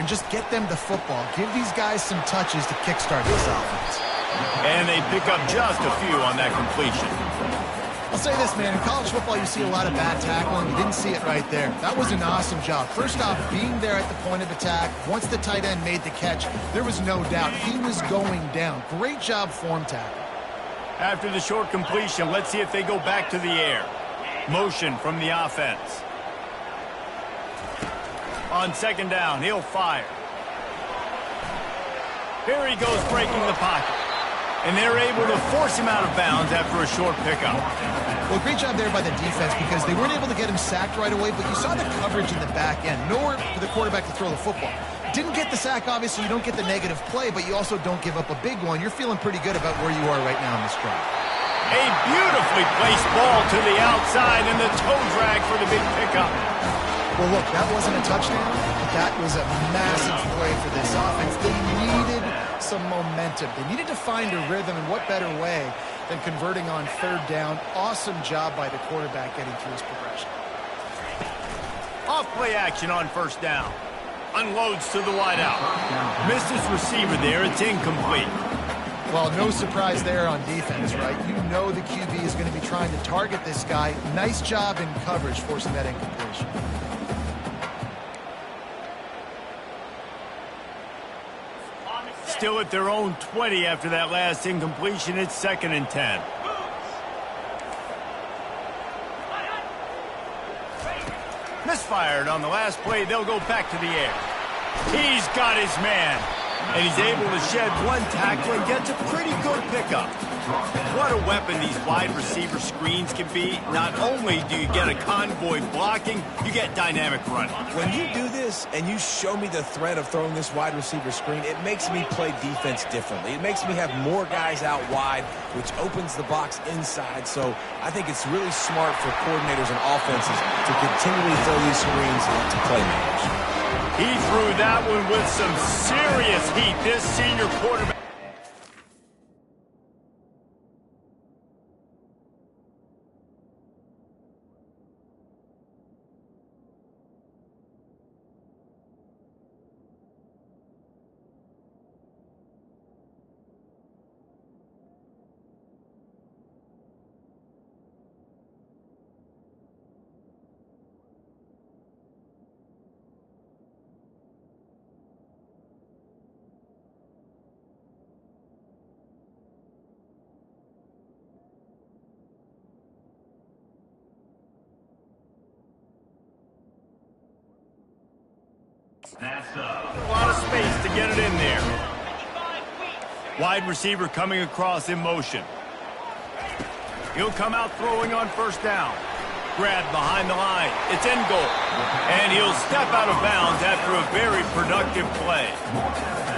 just get them the football. Give these guys some touches to kickstart this offense. And they pick up just a few on that completion. I'll say this, man. In college football, you see a lot of bad tackling. You didn't see it right there. That was an awesome job. First off, being there at the point of attack. Once the tight end made the catch, there was no doubt he was going down. Great job form tackle. After the short completion, let's see if they go back to the air. Motion from the offense. On second down, he'll fire. Here he goes, breaking the pocket. And they're able to force him out of bounds after a short pickup. Well, great job there by the defense because they weren't able to get him sacked right away, but you saw the coverage in the back end. Nowhere for the quarterback to throw the football. Didn't get the sack, obviously. You don't get the negative play, but you also don't give up a big one. You're feeling pretty good about where you are right now in this drive. A beautifully placed ball to the outside and the toe drag for the big pickup. Well, look, that wasn't a touchdown. That was a massive play for this offense. They needed some momentum. They needed to find a rhythm, and what better way than converting on third down. Awesome job by the quarterback getting through his progression. Off play action on first down. Unloads to the wideout. Missed his receiver there. It's incomplete. Well, no surprise there on defense, right? You know the QB is going to be trying to target this guy. Nice job in coverage forcing that incompletion. Still at their own 20 after that last incompletion. It's 2nd and 10. Misfired on the last play. They'll go back to the air. He's got his man. And he's able to shed one tackle and gets a pretty good pickup. What a weapon these wide receiver screens can be. Not only do you get a convoy blocking, you get dynamic running. When you do this and you show me the threat of throwing this wide receiver screen, it makes me play defense differently. It makes me have more guys out wide, which opens the box inside. So I think it's really smart for coordinators and offenses to continually throw these screens to playmakers. He threw that one with some serious heat, this senior quarterback. A lot of space to get it in there. Wide receiver coming across in motion. He'll come out throwing on first down. Grabbed behind the line. It's in goal. And he'll step out of bounds after a very productive play.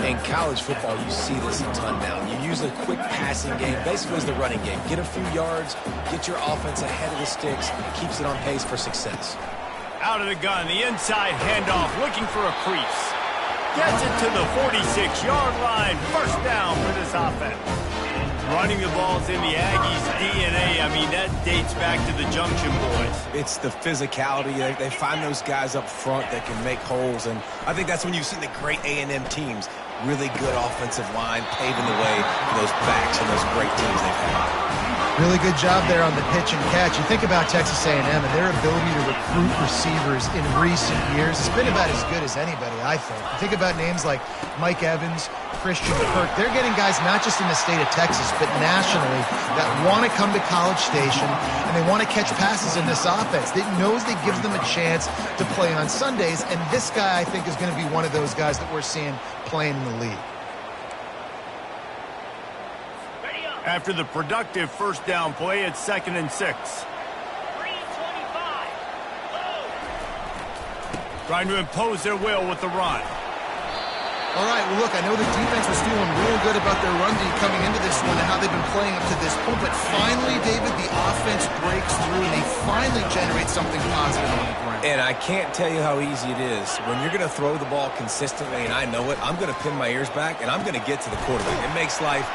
In college football, you see this a ton now. You use a quick passing game, basically as the running game. Get a few yards, get your offense ahead of the sticks, keeps it on pace for success. Out of the gun, the inside handoff, looking for a crease. Gets it to the 46-yard line. First down for this offense. Running the ball's in the Aggies' DNA. I mean, that dates back to the Junction Boys. It's the physicality. They find those guys up front that can make holes, and I think that's when you see the great A&M teams. Really good offensive line paving the way for those backs and those great teams they've had. Really good job there on the pitch and catch. You think about Texas A&M and their ability to recruit receivers in recent years. It's been about as good as anybody, I think. You think about names like Mike Evans, Christian Kirk. They're getting guys not just in the state of Texas, but nationally that want to come to College Station and they want to catch passes in this offense. It knows that gives them a chance to play on Sundays, and this guy, I think, is going to be one of those guys that we're seeing playing in the league. After the productive first down play, it's 2nd and 6. Trying to impose their will with the run. All right, well, look, I know the defense was feeling real good about their run D coming into this one and how they've been playing up to this point, but finally, David, the offense breaks through and they finally generate something positive on the ground. And I can't tell you how easy it is. When you're going to throw the ball consistently, and I know it, I'm going to pin my ears back, and I'm going to get to the quarterback. It makes life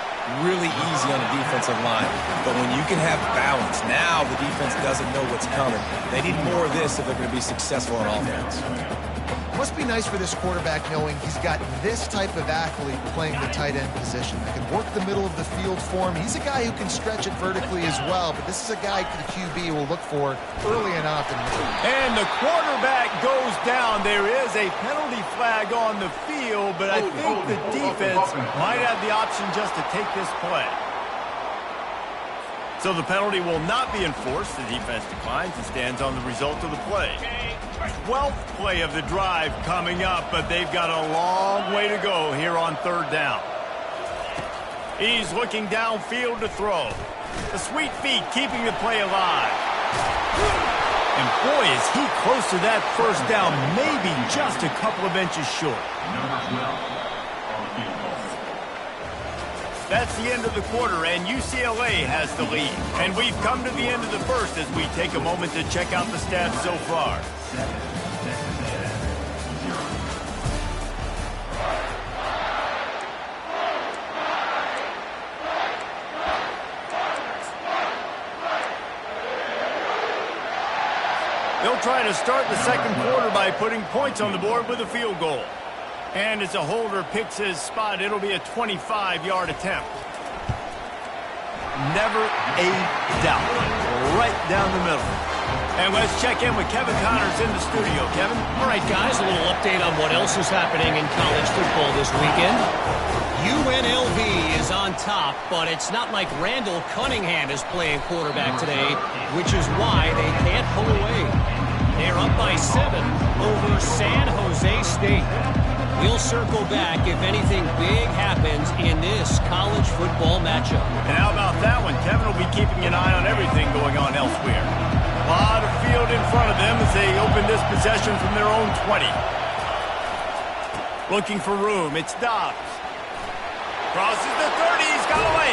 really easy on the defensive line. But when you can have balance, now the defense doesn't know what's coming. They need more of this if they're going to be successful on offense. Must be nice for this quarterback knowing he's got this type of athlete playing the tight end position. That can work the middle of the field for him. He's a guy who can stretch it vertically as well, but this is a guy the QB will look for early and often. And the quarterback goes down. There is a penalty flag on the field, but I think the defense might have the option just to take this play. So the penalty will not be enforced. The defense declines and stands on the result of the play. 12th play of the drive coming up, but they've got a long way to go here on third down. He's looking downfield to throw. The sweet feet keeping the play alive. And boy, is he close to that first down, maybe just a couple of inches short. That's the end of the quarter, and UCLA has the lead. And we've come to the end of the first as we take a moment to check out the stats so far. They'll try to start the second quarter by putting points on the board with a field goal. And as a holder picks his spot, it'll be a 25-yard attempt. Never a doubt. Right down the middle. And let's check in with Kevin Connors in the studio. Kevin? All right, guys, a little update on what else is happening in college football this weekend. UNLV is on top, but it's not like Randall Cunningham is playing quarterback today, which is why they can't pull away. They're up by 7 over San Jose State. We'll circle back if anything big happens in this college football matchup. And how about that one? Kevin will be keeping an eye on everything going on elsewhere. A lot of field in front of them as they open this possession from their own 20. Looking for room. It's Dobbs. Crosses the 30. He's got away.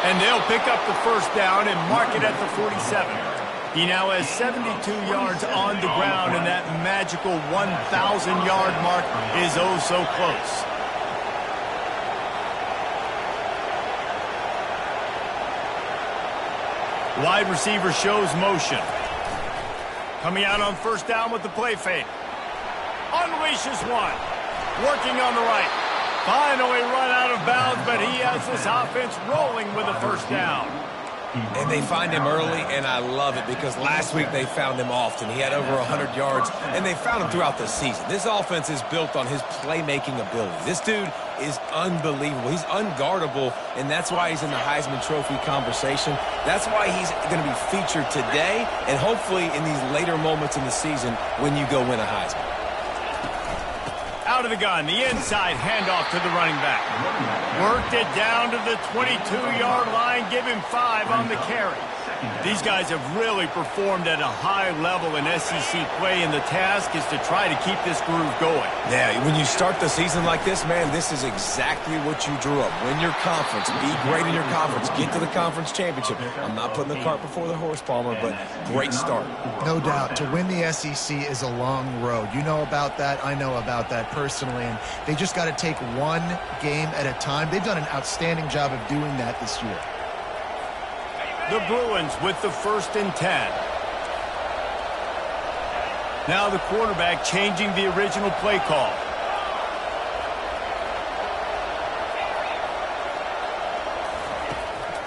And they'll pick up the first down and mark it at the 47. He now has 72 yards on the ground, and that magical 1,000-yard mark is oh so close. Wide receiver shows motion. Coming out on first down with the play fake. Unleashes one. Working on the right. Finally run out of bounds, but he has this offense rolling with a first down. And they find him early, and I love it because last week they found him often. He had over 100 yards, and they found him throughout the season. This offense is built on his playmaking ability. This dude is unbelievable. He's unguardable, and that's why he's in the Heisman Trophy conversation. That's why he's going to be featured today and hopefully in these later moments in the season when you go win a Heisman. Out of the gun, the inside handoff to the running back. Worked it down to the 22-yard line, give him 5 on the carry. These guys have really performed at a high level in SEC play, and the task is to try to keep this groove going. Yeah, when you start the season like this, man, this is exactly what you drew up. Win your conference, be great in your conference, get to the conference championship. I'm not putting the cart before the horse, Palmer, but great start. No doubt. To win the SEC is a long road. You know about that. I know about that personally, and they just got to take one game at a time. They've done an outstanding job of doing that this year. The Bruins with the 1st and 10. Now the quarterback changing the original play call.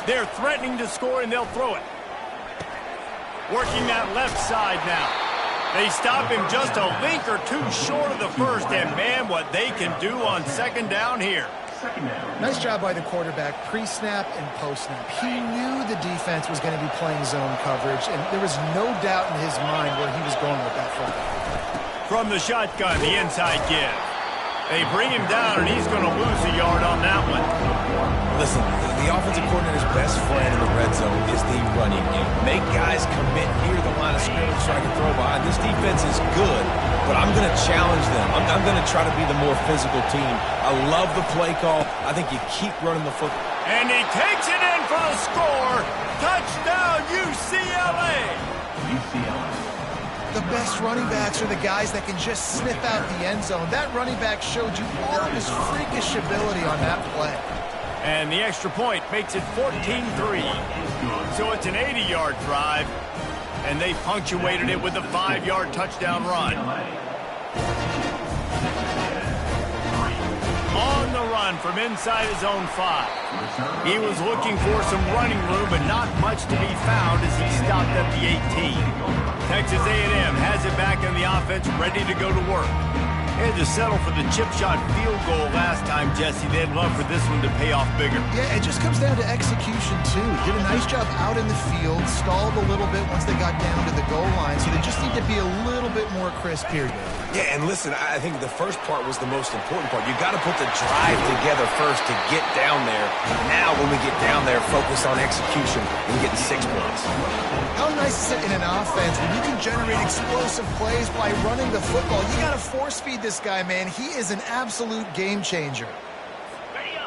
They're threatening to score, and they'll throw it. Working that left side now. They stop him just a link or two short of the first, and man, what they can do on second down here. Nice job by the quarterback, pre-snap and post-snap. He knew the defense was going to be playing zone coverage, and there was no doubt in his mind where he was going with that football. From the shotgun, the inside give. They bring him down, and he's going to lose a yard on that one. Listen, the offensive coordinator's best friend in the red zone is the running game. Make guys commit near the line of scrimmage so I can throw behind. This defense is good, but I'm going to challenge them. I'm going to try to be the more physical team. I love the play call. I think you keep running the football. And he takes it in for the score. Touchdown, UCLA. The best running backs are the guys that can just sniff out the end zone. That running back showed you all of his freakish ability on that play. And the extra point makes it 14-3. So it's an 80-yard drive, and they punctuated it with a 5-yard touchdown run. from inside his own 5. He was looking for some running room, but not much to be found as he stopped at the 18. Texas A&M has it back in the offense, ready to go to work. They had to settle for the chip shot field goal last time, Jesse. They'd love for this one to pay off bigger. Yeah, it just comes down to execution, too. Did a nice job out in the field, stalled a little bit once they got down to the goal line, so they just need to be a little bit more crisp here. Yeah, and listen, I think the first part was the most important part. You got to put the drive together first to get down there. Now, when we get down there, focus on execution and getting 6 points. How nice is it in an offense when you can generate explosive plays by running the football? You got to force feed this guy, man. He is an absolute game changer.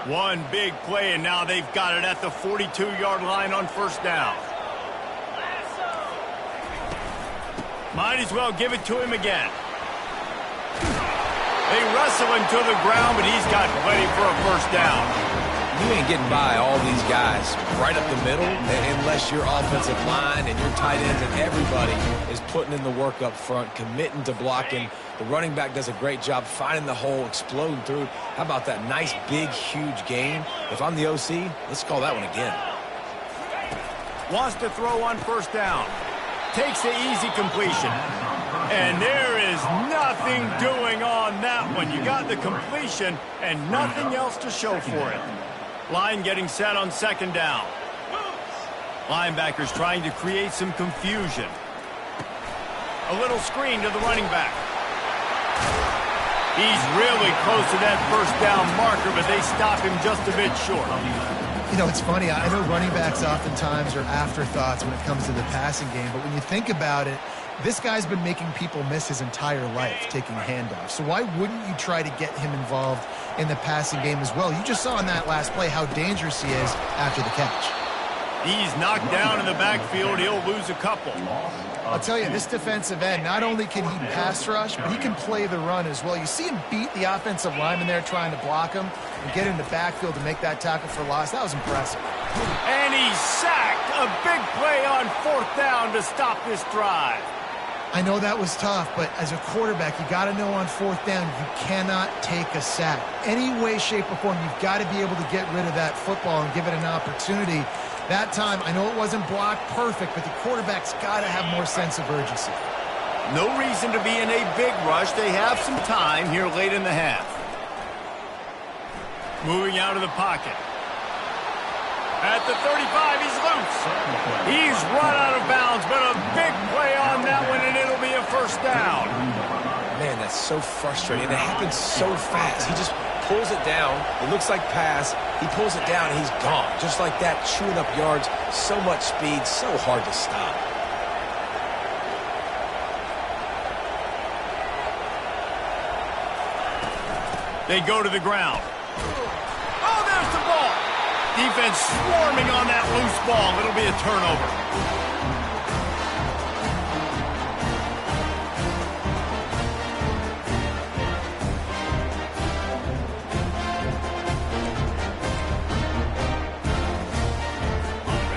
One big play, and now they've got it at the 42-yard line on first down. Might as well give it to him again. They wrestle him to the ground, but he's got plenty for a first down. You ain't getting by all these guys right up the middle unless your offensive line and your tight ends and everybody is putting in the work up front, committing to blocking. The running back does a great job finding the hole, exploding through. How about that nice, big, huge gain? If I'm the OC, let's call that one again. Wants to throw on first down. Takes the easy completion. And there is nothing doing on that one. You got the completion and nothing else to show for it. Line getting set on second down. Linebackers trying to create some confusion. A little screen to the running back. He's really close to that first down marker, but they stop him just a bit short. You know, it's funny. I know running backs oftentimes are afterthoughts when it comes to the passing game, but when you think about it, this guy's been making people miss his entire life taking handoffs. So why wouldn't you try to get him involved in the passing game as well? You just saw in that last play how dangerous he is after the catch. He's knocked down in the backfield. He'll lose a couple. I'll tell you, this defensive end, not only can he pass rush, but he can play the run as well. You see him beat the offensive lineman there trying to block him and get in the backfield to make that tackle for loss. That was impressive. And he's sacked. A big play on fourth down to stop this drive. I know that was tough, but as a quarterback, you got to know on fourth down, you cannot take a sack. Any way, shape, or form, you've got to be able to get rid of that football and give it an opportunity. That time, I know it wasn't blocked perfect, but the quarterback's got to have more sense of urgency. No reason to be in a big rush. They have some time here late in the half. Moving out of the pocket. At the 35, he's loose. He's run out of bounds, but a big play on that one, and it'll be a first down. Man, that's so frustrating. It happens so fast. He just pulls it down. It looks like pass. He pulls it down, and he's gone. Just like that, chewing up yards. So much speed, so hard to stop. They go to the ground. Oh, there's the ball. Defense swarming on that loose ball. It'll be a turnover.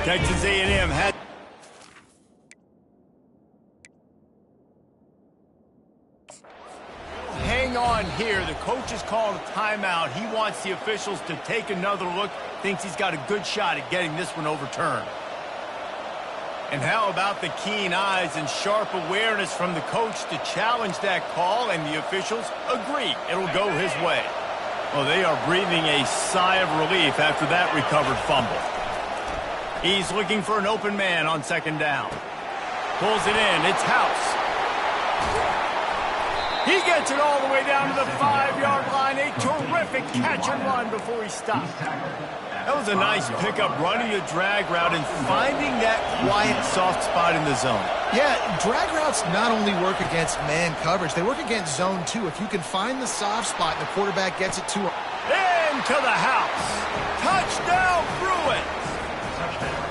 Texas A&M had... Hang on here. The coach has called a timeout. He wants the officials to take another look. Thinks he's got a good shot at getting this one overturned. And how about the keen eyes and sharp awareness from the coach to challenge that call, and the officials agree it'll go his way. Well, they are breathing a sigh of relief after that recovered fumble. He's looking for an open man on second down. Pulls it in. It's House. He gets it all the way down to the 5-yard line. A terrific catch and run before he stopped. That was a nice pickup, running the drag route and finding that quiet, soft spot in the zone. Yeah, drag routes not only work against man coverage, they work against zone too. If you can find the soft spot and the quarterback gets it to him. Into the house. Touchdown, Bruins.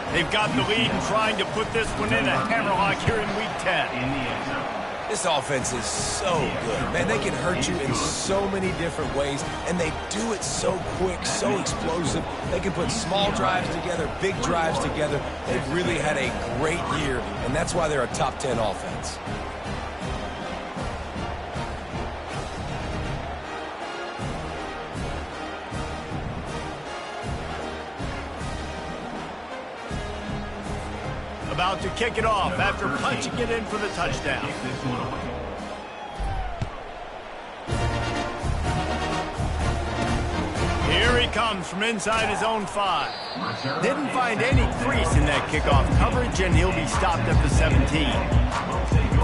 They've got the lead and trying to put this one in a hammerlock here in Week 10. This offense is so good. Man, they can hurt you in so many different ways, and they do it so quick, so explosive. They can put small drives together, big drives together. They've really had a great year, and that's why they're a top 10 offense. about to kick it off after punching it in for the touchdown. Here he comes from inside his own 5. Didn't find any crease in that kickoff coverage, and he'll be stopped at the 17.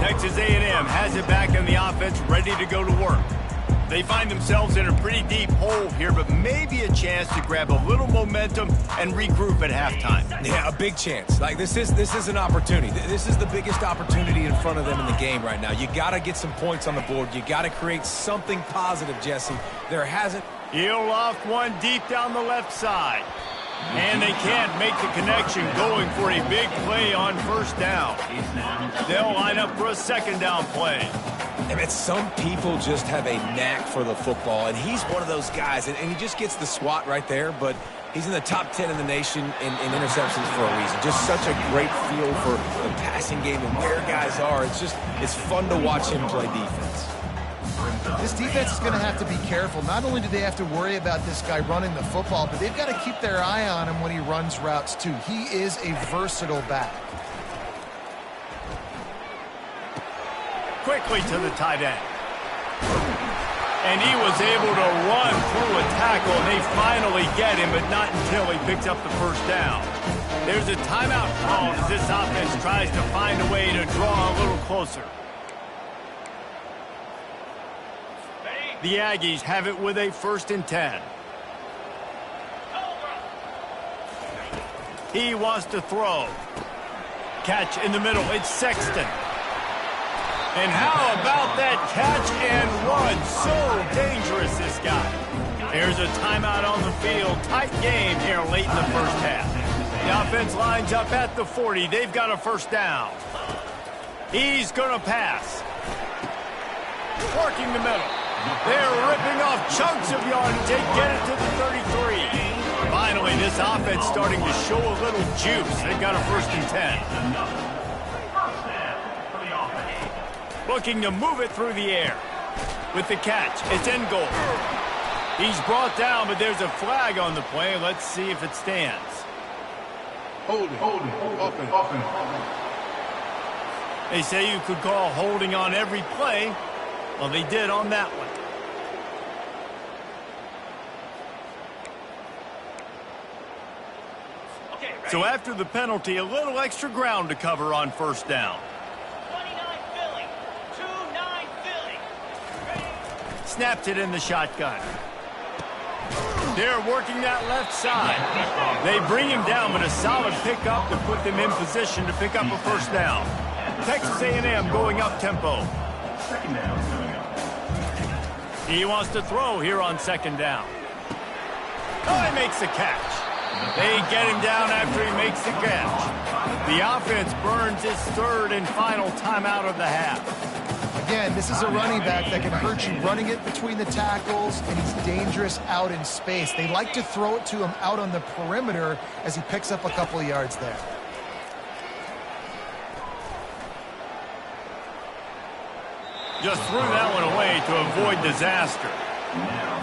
Texas A&M has it back in the offense, ready to go to work. They find themselves in a pretty deep hole here, but maybe a chance to grab a little momentum and regroup at halftime. Yeah, a big chance. Like this is an opportunity. This is the biggest opportunity in front of them in the game right now. You got to get some points on the board. You got to create something positive, Jesse. There hasn't. He'll loft one deep down the left side. And they can't make the connection, going for a big play on first down. They'll line up for a second down play. I mean, some people just have a knack for the football, and he's one of those guys, and he just gets the swat right there, but he's in the top 10 in the nation in interceptions for a reason. Just such a great feel for the passing game and where guys are. It's fun to watch him play defense. This defense is going to have to be careful. Not only do they have to worry about this guy running the football, but they've got to keep their eye on him when he runs routes too. He is a versatile back. Quickly to the tight end. And he was able to run through a tackle, and they finally get him, but not until he picks up the first down. There's a timeout called as this offense tries to find a way to draw a little closer. The Aggies have it with a 1st and 10. He wants to throw. Catch in the middle. It's Sexton. And how about that catch and run? So dangerous, this guy. There's a timeout on the field. Tight game here late in the first half. The offense lines up at the 40. They've got a first down. He's going to pass. Working the middle. They're ripping off chunks of yardage. They get it to the 33. Finally, this offense starting to show a little juice. They've got a 1st and 10. Looking to move it through the air. With the catch, it's in goal. He's brought down, but there's a flag on the play. Let's see if it stands. Holding, offense. They say you could call holding on every play. Well, they did on that one. So after the penalty, a little extra ground to cover on first down. 29 Philly. 2-9 Philly. Snapped it in the shotgun. They're working that left side. They bring him down, but a solid pickup to put them in position to pick up a first down. Texas A&M going up tempo. Second down. He wants to throw here on second down. Oh, he makes the catch. They get him down after he makes the catch. The offense burns its 3rd and final timeout of the half. Again, this is a running back that can hurt you running it between the tackles, and he's dangerous out in space. They like to throw it to him out on the perimeter as he picks up a couple of yards there. Just threw that one away to avoid disaster.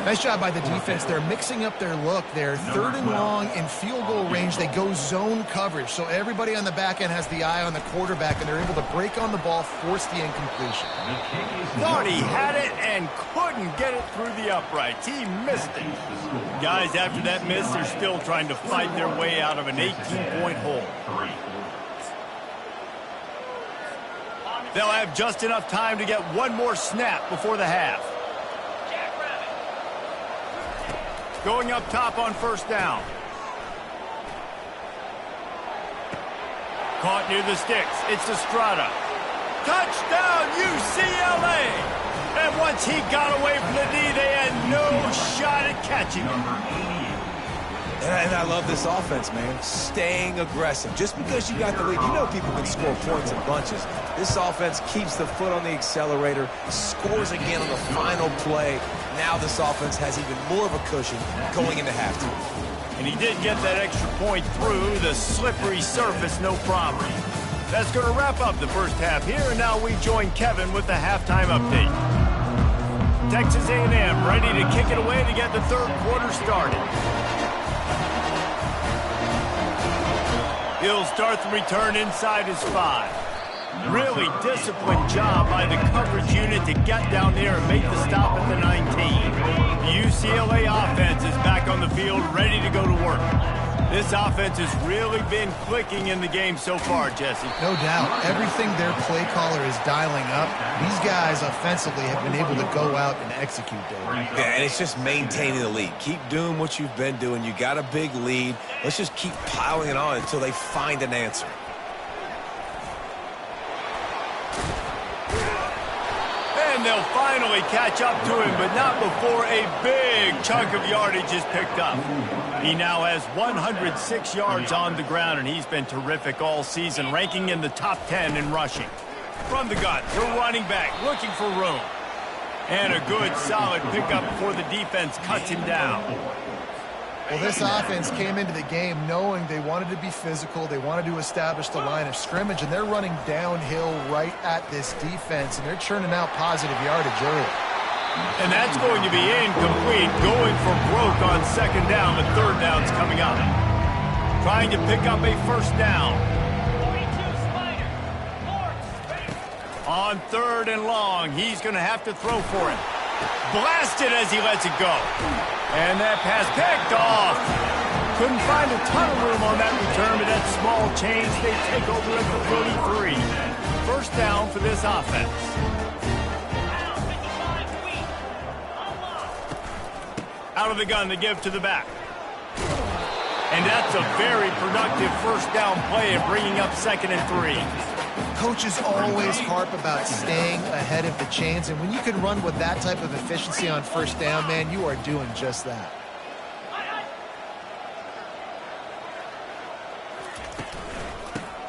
Nice job by the defense. They're mixing up their look. They're 3rd and long in field goal range. They go zone coverage. So everybody on the back end has the eye on the quarterback, and they're able to break on the ball, force the incompletion. Thought he had it and couldn't get it through the uprights. He missed it. Guys, after that miss, they're still trying to fight their way out of an 18-point hole. They'll have just enough time to get one more snap before the half. Going up top on first down. Caught near the sticks. It's Estrada. Touchdown, UCLA! And once he got away from the knee, they had no shot at catching him. And I love this offense, man. Staying aggressive. Just because you got the lead, you know people can score points in bunches. This offense keeps the foot on the accelerator, scores again on the final play. Now this offense has even more of a cushion going into halftime. And he did get that extra point through the slippery surface, no problem. That's going to wrap up the first half here, and now we join Kevin with the halftime update. Texas A&M ready to kick it away to get the third quarter started. He'll start the return inside his 5. Really disciplined job by the coverage unit to get down there and make the stop at the 19. The UCLA offense is back on the field, ready to go to work. This offense has really been clicking in the game so far, Jesse. No doubt. Everything their play caller is dialing up, these guys offensively have been able to go out and execute, David. Yeah, and it's just maintaining the lead. Keep doing what you've been doing. You got a big lead. Let's just keep piling it on until they find an answer. And they'll finally catch up to him, but not before a big chunk of yardage is picked up. He now has 106 yards on the ground, and he's been terrific all season, ranking in the top 10 in rushing. From the gun, the running back looking for room. And a good, solid pickup before the defense cuts him down. Well, this offense came into the game knowing they wanted to be physical, they wanted to establish the line of scrimmage, and they're running downhill right at this defense, and they're churning out positive yardage early. And that's going to be incomplete, going for broke on second down. The third down's coming up. Trying to pick up a first down. 42 Spider. On third and long, he's going to have to throw for it. Blasted as he lets it go. And that pass picked off. Couldn't find a ton of room on that return, but that small change, they take over at the 33. First down for this offense. Out of the gun, they give to the back. And that's a very productive first down play of bringing up 2nd and 3. Coaches always harp about staying ahead of the chains, and when you can run with that type of efficiency on first down, man, you are doing just that.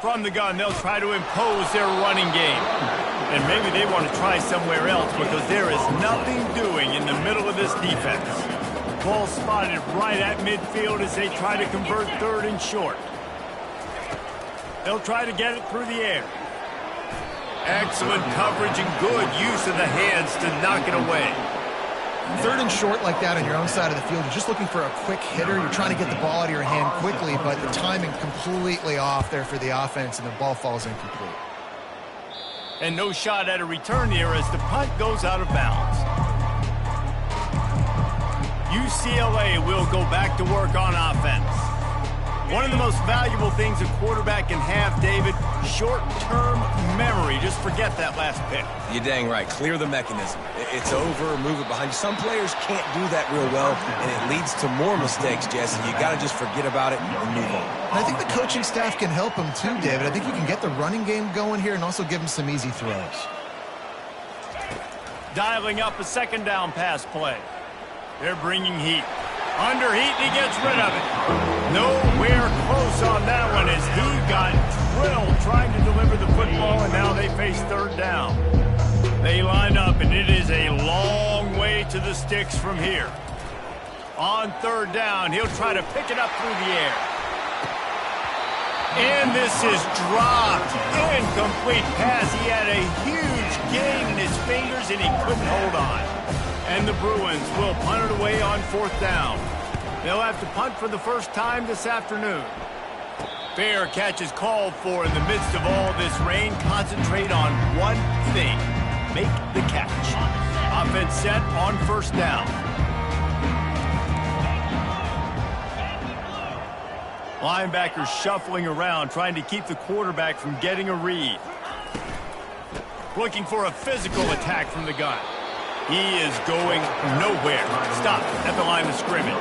From the gun, they'll try to impose their running game. And maybe they want to try somewhere else because there is nothing doing in the middle of this defense. Ball spotted right at midfield as they try to convert third and short. They'll try to get it through the air. Excellent coverage and good use of the hands to knock it away. Third and short like that on your own side of the field, you're just looking for a quick hitter. You're trying to get the ball out of your hand quickly, but the timing completely off there for the offense, and the ball falls incomplete. And no shot at a return here as the punt goes out of bounds. UCLA will go back to work on offense. One of the most valuable things a quarterback can have, David, short-term memory. Just forget that last pick. You're dang right. Clear the mechanism. It's over, move it behind you. Some players can't do that real well, and it leads to more mistakes, Jesse. You got to just forget about it and move on. And I think the coaching staff can help him too, David. I think you can get the running game going here and also give him some easy throws. Dialing up a second down pass play. They're bringing heat. Under heat, and he gets rid of it. Nowhere close on that one as he got drilled trying to deliver the football, and now they face third down. They line up, and it is a long way to the sticks from here. On third down, he'll try to pick it up through the air. And this is dropped. Incomplete pass. He had a huge gain in his fingers, and he couldn't hold on. And the Bruins will punt it away on fourth down. They'll have to punt for the first time this afternoon. Fair catch is called for in the midst of all this rain. Concentrate on one thing. Make the catch. Offense set on first down. Linebackers shuffling around, trying to keep the quarterback from getting a read. Looking for a physical attack from the gun. He is going nowhere. Stop at the line of scrimmage.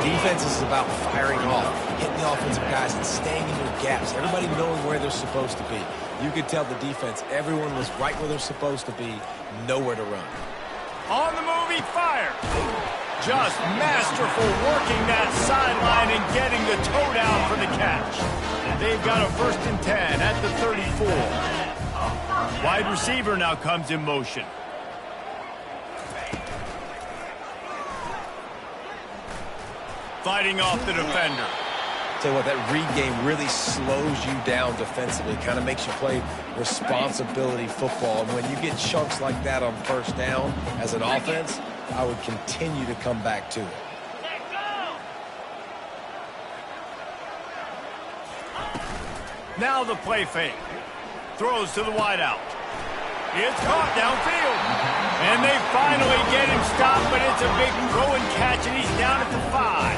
Defense is about firing off, hitting the offensive guys, and staying in your gaps. Everybody knowing where they're supposed to be. You could tell the defense, everyone was right where they're supposed to be, nowhere to run. On the move, he fires. Just masterful working that sideline and getting the toe down for the catch. They've got a 1st and 10 at the 34. Wide receiver now comes in motion. Fighting off the defender. Tell you what, that read game really slows you down defensively. Kind of makes you play responsibility football. And when you get chunks like that on first down as an offense, I would continue to come back to it. Now the play fake. Throws to the wideout. It's caught downfield. And they finally get him stopped, but it's a big throw and catch, and he's down at the 5.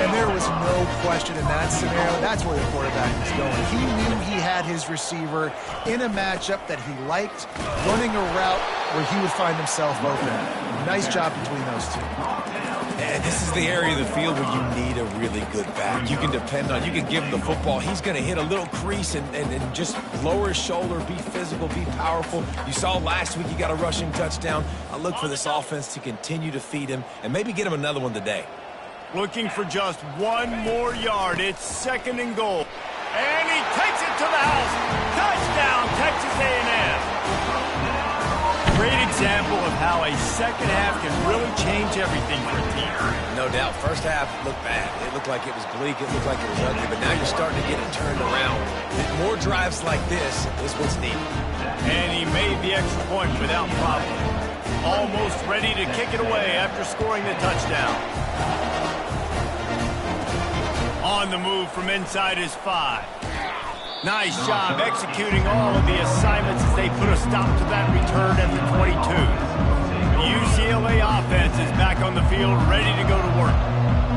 And there was no question in that scenario. That's where the quarterback was going. He knew he had his receiver in a matchup that he liked, running a route where he would find himself open. Nice job between those two. And this is the area of the field where you need a really good back. You can depend on, you can give him the football. He's going to hit a little crease and just lower his shoulder, be physical, be powerful. You saw last week he got a rushing touchdown. I look for this offense to continue to feed him and maybe get him another one today. Looking for just one more yard. It's 2nd and goal. And he takes it to the house. Touchdown, Texas A&M. Great example of how a second half can really change everything for a team. No doubt. First half looked bad. It looked like it was bleak. It looked like it was ugly. But now you're starting to get it turned around. More drives like this is what's needed. And he made the extra point without problem. Almost ready to kick it away after scoring the touchdown. On the move from inside his 5. Nice job executing all of the assignments as they put a stop to that return at the 22. The UCLA offense is back on the field, ready to go to work.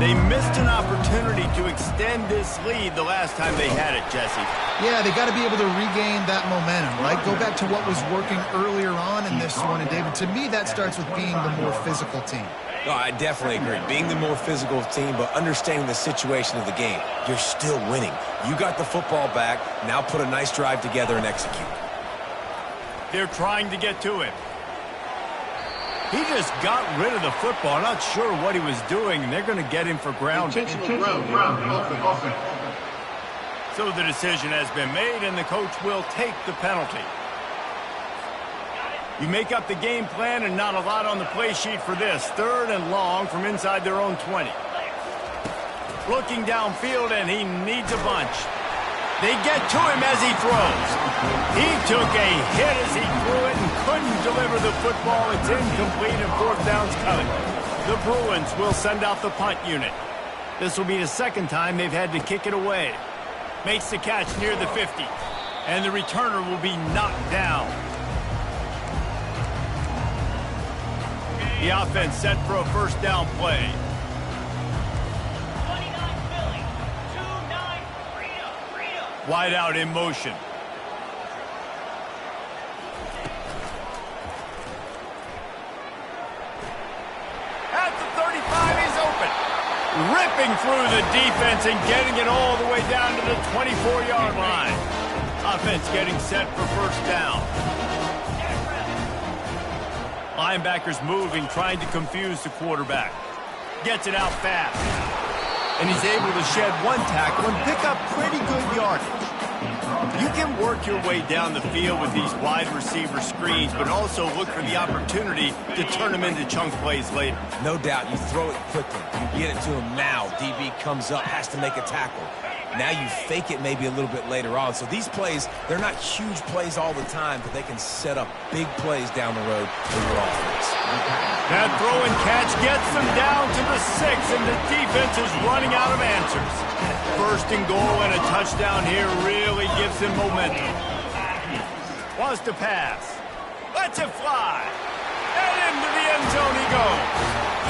They missed an opportunity to extend this lead the last time they had it, Jesse. Yeah, they got to be able to regain that momentum, right? Go back to what was working earlier on in this one. And, David, to me, that starts with being the more physical team. No, I definitely agree. Being the more physical team, but understanding the situation of the game. You're still winning. You got the football back. Now put a nice drive together and execute. They're trying to get to him. He just got rid of the football. Not sure what he was doing, and they're going to get him for grounding. So the decision has been made, and the coach will take the penalty. You make up the game plan and not a lot on the play sheet for this. 3rd and long from inside their own 20. Looking downfield, and he needs a bunch. They get to him as he throws. He took a hit as he threw it and couldn't deliver the football. It's incomplete and 4th down's coming. The Bruins will send out the punt unit. This will be the 2nd time they've had to kick it away. Makes the catch near the 50. And the returner will be knocked down. The offense set for a 1st down play. 29 Philly, 2-9 freedom. Wide out in motion. At the 35, he's open. Ripping through the defense and getting it all the way down to the 24-yard line. Offense getting set for 1st down. Linebackers moving, trying to confuse the quarterback. Gets it out fast. And he's able to shed one tackle and pick up pretty good yardage. You can work your way down the field with these wide receiver screens, but also look for the opportunity to turn them into chunk plays later. No doubt, you throw it quickly. You get it to him now. DB comes up, has to make a tackle. Now you fake it maybe a little bit later on. So these plays, they're not huge plays all the time, but they can set up big plays down the road for your offense. That throw and catch gets them down to the 6, and the defense is running out of answers. 1st and goal and a touchdown here really gives them momentum. Wants to pass. Lets it fly. And into the end zone he goes.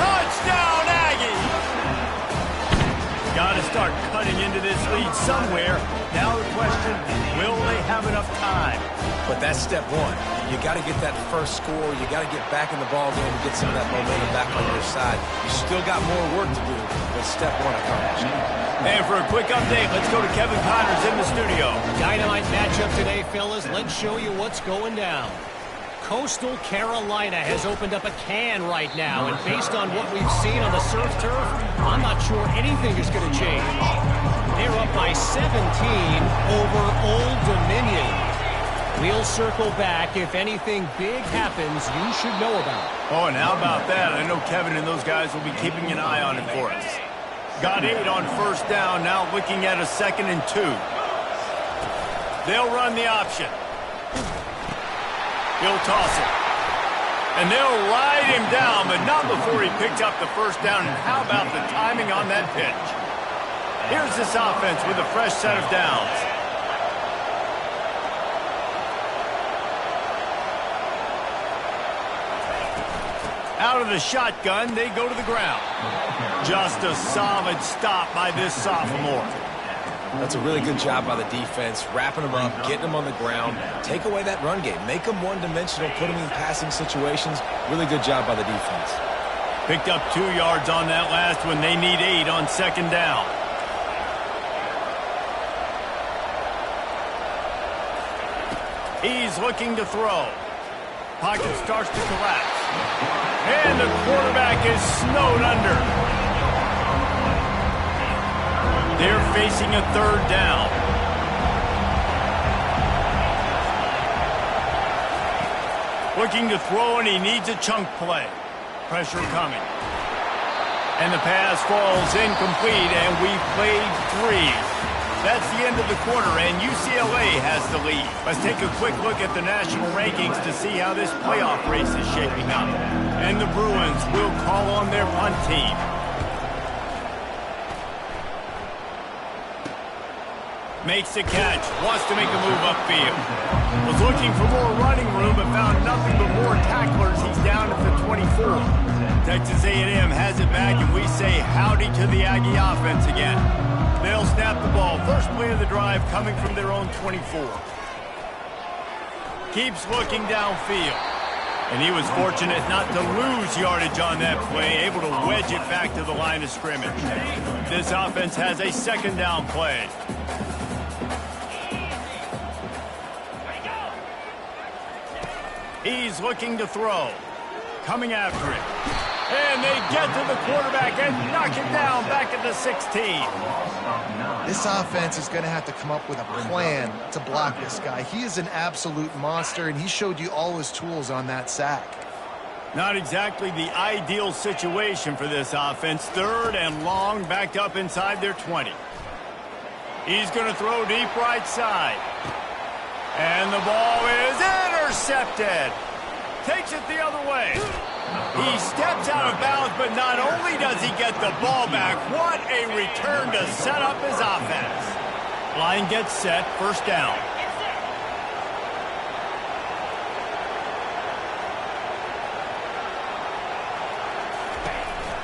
Touchdown, Aggies! Got to start cutting into this lead somewhere. Now the question, will they have enough time? But that's step 1. You got to get that first score. You got to get back in the ball game and get some of that momentum back on your side. You still got more work to do, but step 1 accomplished. And for a quick update, let's go to Kevin Connors in the studio. Dynamite matchup today, fellas. Let's show you what's going down. Coastal Carolina has opened up a can right now, and based on what we've seen on the surf turf, I'm not sure anything is going to change. They're up by 17 over Old Dominion. We'll circle back. If anything big happens, you should know about it. Oh, and how about that? I know Kevin and those guys will be keeping an eye on it for us. Got 8 on 1st down, now looking at a 2nd and 2. They'll run the option. He'll toss it. And they'll ride him down, but not before he picks up the 1st down. And how about the timing on that pitch? Here's this offense with a fresh set of downs. Out of the shotgun, they go to the ground. Just a solid stop by this sophomore. That's a really good job by the defense, wrapping them up, getting them on the ground. Take away that run game. Make them one-dimensional, put them in passing situations. Really good job by the defense. Picked up 2 yards on that last one. They need 8 on second down. He's looking to throw. Pocket starts to collapse. And the quarterback is snowed under. They're facing a third down. Looking to throw, and he needs a chunk play. Pressure coming. And the pass falls incomplete, and we've played 3. That's the end of the quarter, and UCLA has the lead. Let's take a quick look at the national rankings to see how this playoff race is shaping up. And the Bruins will call on their punt team. Makes the catch, wants to make a move upfield. Was looking for more running room, but found nothing but more tacklers. He's down at the 24. Texas A&M has it back, and we say howdy to the Aggie offense again. They'll snap the ball. First play of the drive coming from their own 24. Keeps looking downfield. And he was fortunate not to lose yardage on that play, able to wedge it back to the line of scrimmage. This offense has a second down play. He's looking to throw. Coming after it. And they get to the quarterback and knock it down back at the 16. This offense is going to have to come up with a plan to block this guy. He is an absolute monster, and he showed you all his tools on that sack. Not exactly the ideal situation for this offense. Third and long, backed up inside their 20. He's going to throw deep right side. And the ball is intercepted. Takes it the other way. He steps out of bounds, but not only does he get the ball back, what a return to set up his offense. Line gets set, first down.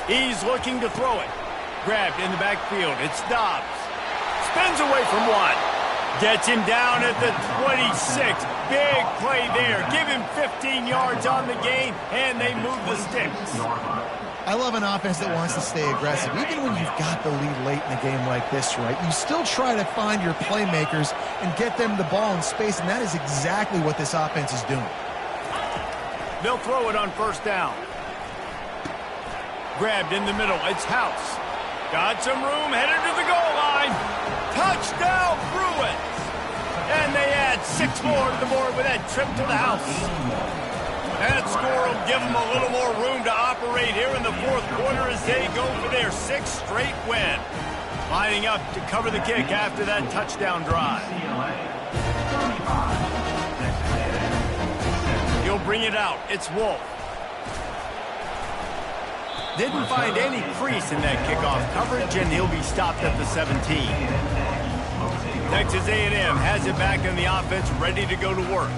He's looking to throw it. Grabbed in the backfield. It's Dobbs. Spins away from one. Gets him down at the 26. Big play there. Give him 15 yards on the gain, and they move the sticks. I love an offense that wants to stay aggressive. Even when you've got the lead late in a game like this, right, you still try to find your playmakers and get them the ball in space, and that is exactly what this offense is doing. They'll throw it on first down. Grabbed in the middle. It's House. Got some room, headed to the goal line. Touchdown, Bruins! And they add 6 more to the board with that trip to the house. That score will give them a little more room to operate here in the fourth quarter as they go for their 6th straight win. Lining up to cover the kick after that touchdown drive. He'll bring it out. It's Wolf. Didn't find any crease in that kickoff coverage, and he'll be stopped at the 17. Texas A&M has it back in the offense, ready to go to work.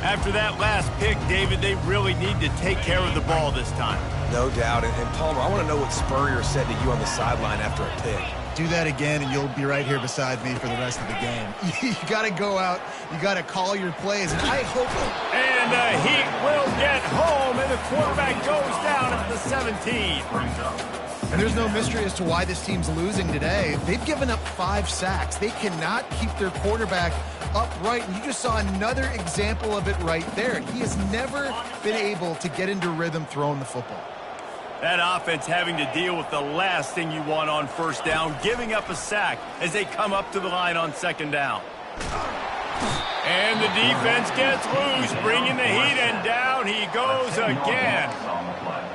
After that last pick, David, they really need to take care of the ball this time. No doubt. And Palmer, I want to know what Spurrier said to you on the sideline after a pick. Do that again, and you'll be right here beside me for the rest of the game. You got to go out. You got to call your plays, and I hope. And the Heat will get home, and the quarterback goes down at the 17. And there's no mystery as to why this team's losing today. They've given up 5 sacks. They cannot keep their quarterback upright, and you just saw another example of it right there. He has never been able to get into rhythm throwing the football. That offense having to deal with the last thing you want on first down, giving up a sack as they come up to the line on second down. And the defense gets loose, bringing the Heat, and down he goes again.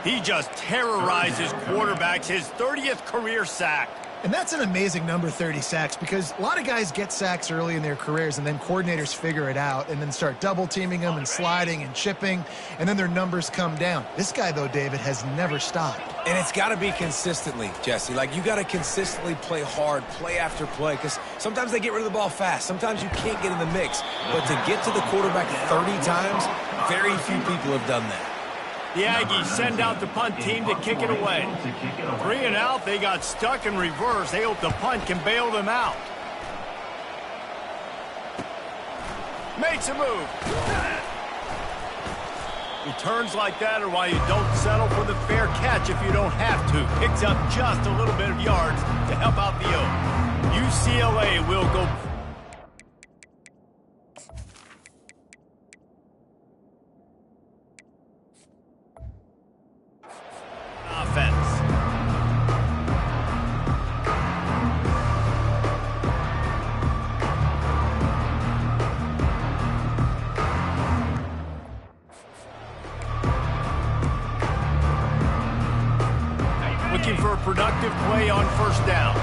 He just terrorizes quarterbacks, his 30th career sack. And that's an amazing number, 30 sacks, because a lot of guys get sacks early in their careers, and then coordinators figure it out and then start double-teaming them and sliding and chipping, and then their numbers come down. This guy, though, David, has never stopped. And it's got to be consistently, Jesse. Like, you got to consistently play hard, play after play, because sometimes they get rid of the ball fast. Sometimes you can't get in the mix. But to get to the quarterback 30 times, very few people have done that. The Aggies send out the punt team to kick it away. 3 and out, they got stuck in reverse. They hope the punt can bail them out. Makes a move. Returns like that are why you don't settle for the fair catch if you don't have to. Picks up just a little bit of yards to help out the O. UCLA will go. Offense. Looking for a productive play on first down.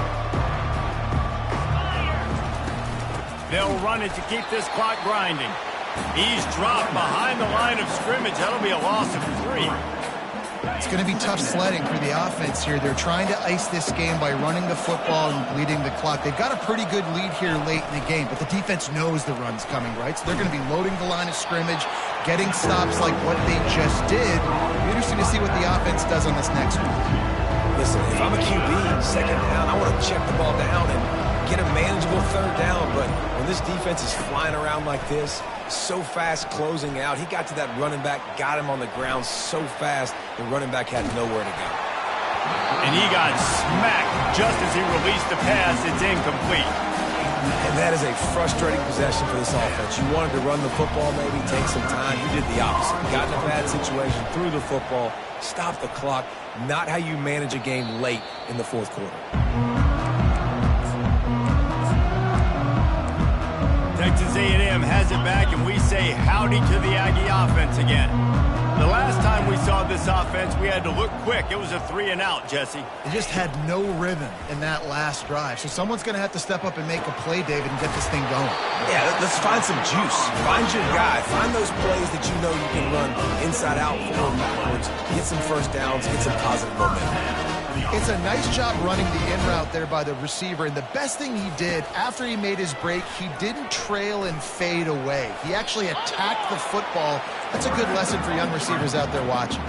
They'll run it to keep this clock grinding. He's dropped behind the line of scrimmage. That'll be a loss of 3. It's going to be tough sledding for the offense here. They're trying to ice this game by running the football and bleeding the clock. They've got a pretty good lead here late in the game, but the defense knows the run's coming, right? So they're going to be loading the line of scrimmage, getting stops like what they just did. It'll be interesting to see what the offense does on this next one. Listen, if I'm a QB, second down, I want to check the ball down and get a manageable third down. But when this defense is flying around like this, so fast closing out, he got to that running back, got him on the ground so fast, the running back had nowhere to go. And he got smacked just as he released the pass. It's incomplete. And that is a frustrating possession for this offense. You wanted to run the football, maybe take some time. You did the opposite. Got in a bad situation, threw the football, stopped the clock. Not how you manage a game late in the fourth quarter. Texas A&M has it back, and we say howdy to the Aggie offense again. The last time we saw this offense, we had to look quick. It was a 3 and out, Jesse. They just had no rhythm in that last drive. So someone's going to have to step up and make a play, David, and get this thing going. Yeah, let's find some juice. Find your guy. Find those plays that you know you can run inside out, forward, backwards. Get some first downs. Get some positive momentum. It's a nice job running the in route there by the receiver, and the best thing he did after he made his break, he didn't trail and fade away. He actually attacked the football. That's a good lesson for young receivers out there watching.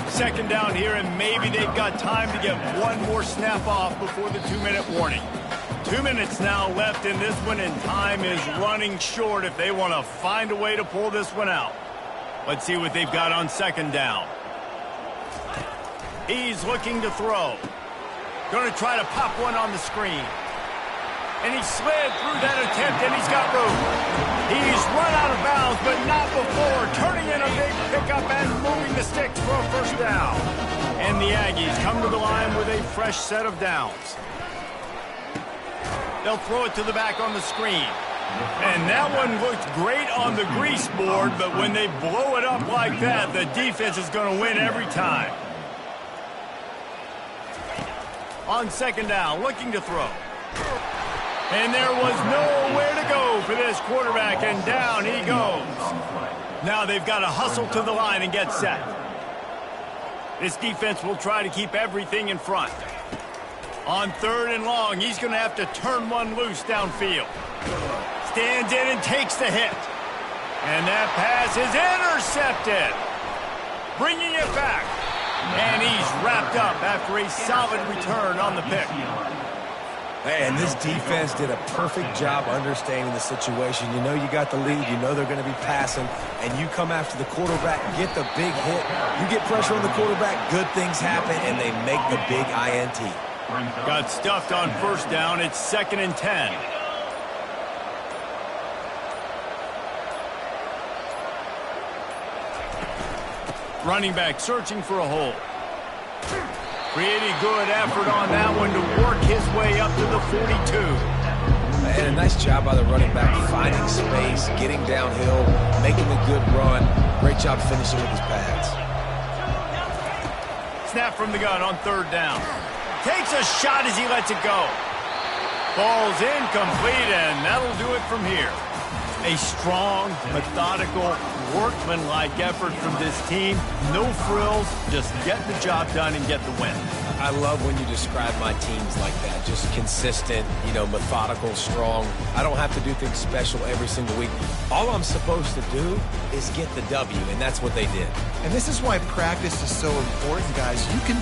Second down here, and maybe they've got time to get one more snap off before the 2-minute warning. 2 minutes now left in this one, and time is running short if they want to find a way to pull this one out. Let's see what they've got on second down. He's looking to throw. Going to try to pop one on the screen. And he slid through that attempt, and he's got room. He's run out of bounds, but not before. Turning in a big pickup and moving the sticks for a first down. And the Aggies come to the line with a fresh set of downs. They'll throw it to the back on the screen. And that one looked great on the grease board, but when they blow it up like that, the defense is going to win every time. On second down, looking to throw. And there was nowhere to go for this quarterback, and down he goes. Now they've got to hustle to the line and get set. This defense will try to keep everything in front. On third and long, he's going to have to turn one loose downfield. Stands in and takes the hit. And that pass is intercepted. Bringing it back. And he's wrapped up after a solid return on the pick. Man, this defense did a perfect job understanding the situation. You know you got the lead. You know they're going to be passing. And you come after the quarterback, get the big hit. You get pressure on the quarterback, good things happen, and they make the big INT. Got stuffed on first down. It's 2nd and 10. Running back searching for a hole. Pretty good effort on that one to work his way up to the 42. And a nice job by the running back, finding space, getting downhill, making a good run. Great job finishing with his pads. Snap from the gun on third down. Takes a shot as he lets it go. Ball's incomplete, and that'll do it from here. A strong, methodical, workmanlike effort from this team. No frills, just get the job done and get the win. I love when you describe my teams like that. Just consistent, methodical, strong. I don't have to do things special every single week. All I'm supposed to do is get the W, and that's what they did. And this is why practice is so important, guys. You can